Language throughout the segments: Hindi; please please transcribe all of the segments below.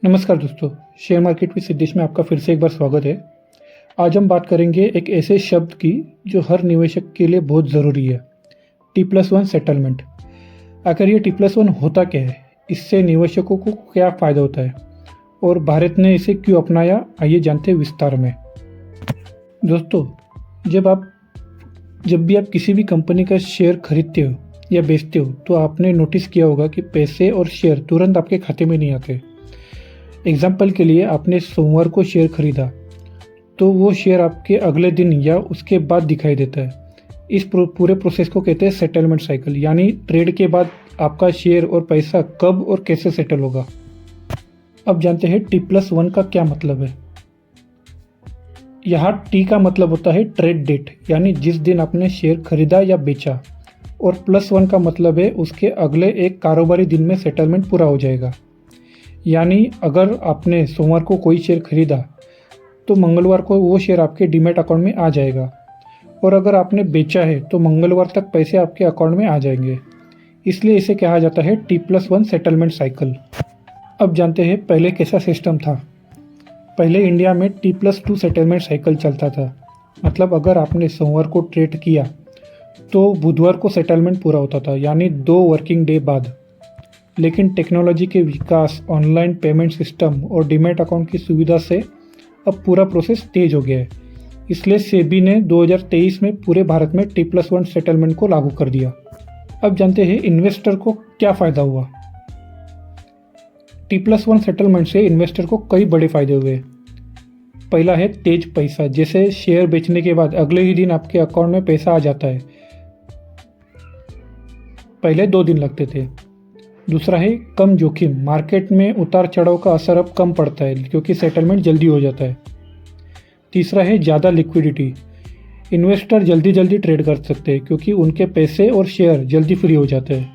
नमस्कार दोस्तों, शेयर मार्केट विद सिद्धेश में आपका फिर से एक बार स्वागत है। आज हम बात करेंगे एक ऐसे शब्द की जो हर निवेशक के लिए बहुत ज़रूरी है, T+1 सेटलमेंट। आखिर ये T+1 होता क्या है, इससे निवेशकों को क्या फ़ायदा होता है और भारत ने इसे क्यों अपनाया, आइए जानते हैं विस्तार में। दोस्तों, जब भी आप किसी भी कंपनी का शेयर खरीदते हो या बेचते हो तो आपने नोटिस किया होगा कि पैसे और शेयर तुरंत आपके खाते में नहीं आते। एग्जाम्पल के लिए आपने सोमवार को शेयर खरीदा तो वो शेयर आपके अगले दिन या उसके बाद दिखाई देता है। इस पूरे प्रोसेस को कहते हैं सेटलमेंट साइकिल, यानी ट्रेड के बाद आपका शेयर और पैसा कब और कैसे सेटल होगा। अब जानते हैं T+1 का क्या मतलब है। यहाँ T का मतलब होता है ट्रेड डेट, यानी जिस दिन आपने शेयर खरीदा या बेचा, और +1 का मतलब है उसके अगले एक कारोबारी दिन में सेटलमेंट पूरा हो जाएगा। यानी अगर आपने सोमवार को कोई शेयर खरीदा तो मंगलवार को वो शेयर आपके डीमैट अकाउंट में आ जाएगा, और अगर आपने बेचा है तो मंगलवार तक पैसे आपके अकाउंट में आ जाएंगे। इसलिए इसे कहा जाता है T+1 सेटलमेंट साइकिल। अब जानते हैं पहले कैसा सिस्टम था। पहले इंडिया में T+2 सेटलमेंट साइकिल चलता था। मतलब अगर आपने सोमवार को ट्रेड किया तो बुधवार को सेटलमेंट पूरा होता था, यानी 2 वर्किंग डे बाद। लेकिन टेक्नोलॉजी के विकास, ऑनलाइन पेमेंट सिस्टम और डीमैट अकाउंट की सुविधा से अब पूरा प्रोसेस तेज हो गया है। इसलिए सेबी ने 2023 में पूरे भारत में T+1 सेटलमेंट को लागू कर दिया। अब जानते हैं इन्वेस्टर को क्या फ़ायदा हुआ। T+1 सेटलमेंट से इन्वेस्टर को कई बड़े फायदे हुए। पहला है तेज पैसा, जैसे शेयर बेचने के बाद अगले ही दिन आपके अकाउंट में पैसा आ जाता है। पहले 2 दिन लगते थे। दूसरा है कम जोखिम, मार्केट में उतार चढ़ाव का असर अब कम पड़ता है क्योंकि सेटलमेंट जल्दी हो जाता है। तीसरा है ज़्यादा लिक्विडिटी, इन्वेस्टर जल्दी ट्रेड कर सकते हैं क्योंकि उनके पैसे और शेयर जल्दी फ्री हो जाते हैं।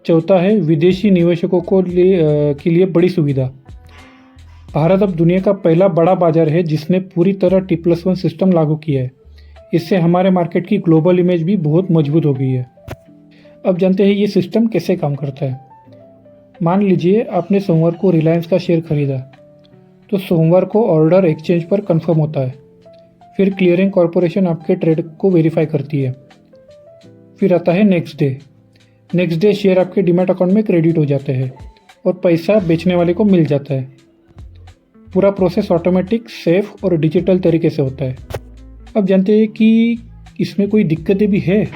चौथा है विदेशी निवेशकों के लिए बड़ी सुविधा। भारत अब दुनिया का पहला बड़ा बाजार है जिसने पूरी तरह T+1 सिस्टम लागू किया है। इससे हमारे मार्केट की ग्लोबल इमेज भी बहुत मजबूत हो गई है। अब जानते हैं ये सिस्टम कैसे काम करता है। मान लीजिए आपने सोमवार को रिलायंस का शेयर खरीदा, तो सोमवार को ऑर्डर एक्सचेंज पर कंफर्म होता है। फिर क्लियरिंग कॉरपोरेशन आपके ट्रेड को वेरीफाई करती है। फिर आता है नेक्स्ट डे शेयर आपके डीमैट अकाउंट में क्रेडिट हो जाते हैं और पैसा बेचने वाले को मिल जाता है। पूरा प्रोसेस ऑटोमेटिक, सेफ और डिजिटल तरीके से होता है। अब जानते हैं कि इसमें कोई दिक्कतें भी है।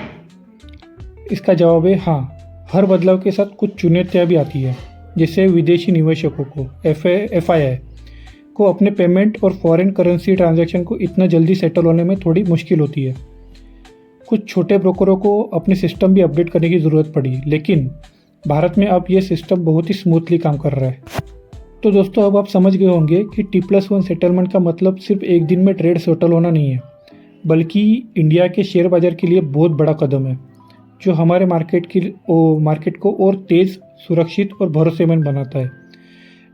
इसका जवाब है हाँ, हर बदलाव के साथ कुछ चुनौतियाँ भी आती है। जैसे विदेशी निवेशकों को FII को अपने पेमेंट और फॉरेन करेंसी ट्रांजैक्शन को इतना जल्दी सेटल होने में थोड़ी मुश्किल होती है। कुछ छोटे ब्रोकरों को अपने सिस्टम भी अपडेट करने की ज़रूरत पड़ी, लेकिन भारत में अब ये सिस्टम बहुत ही स्मूथली काम कर रहा है। तो दोस्तों, अब आप समझ गए होंगे कि T+1 सेटलमेंट का मतलब सिर्फ एक दिन में ट्रेड सेटल होना नहीं है, बल्कि इंडिया के शेयर बाजार के लिए बहुत बड़ा कदम है जो हमारे मार्केट को और तेज़, सुरक्षित और भरोसेमंद बनाता है।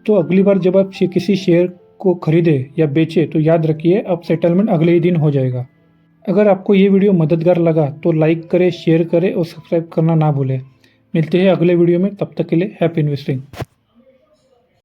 तो अगली बार जब आप किसी शेयर को खरीदें या बेचें तो याद रखिए अब सेटलमेंट अगले ही दिन हो जाएगा। अगर आपको ये वीडियो मददगार लगा तो लाइक करें, शेयर करें और सब्सक्राइब करना ना भूलें। मिलते हैं अगले वीडियो में, तब तक के लिए हैप्पी इन्वेस्टिंग।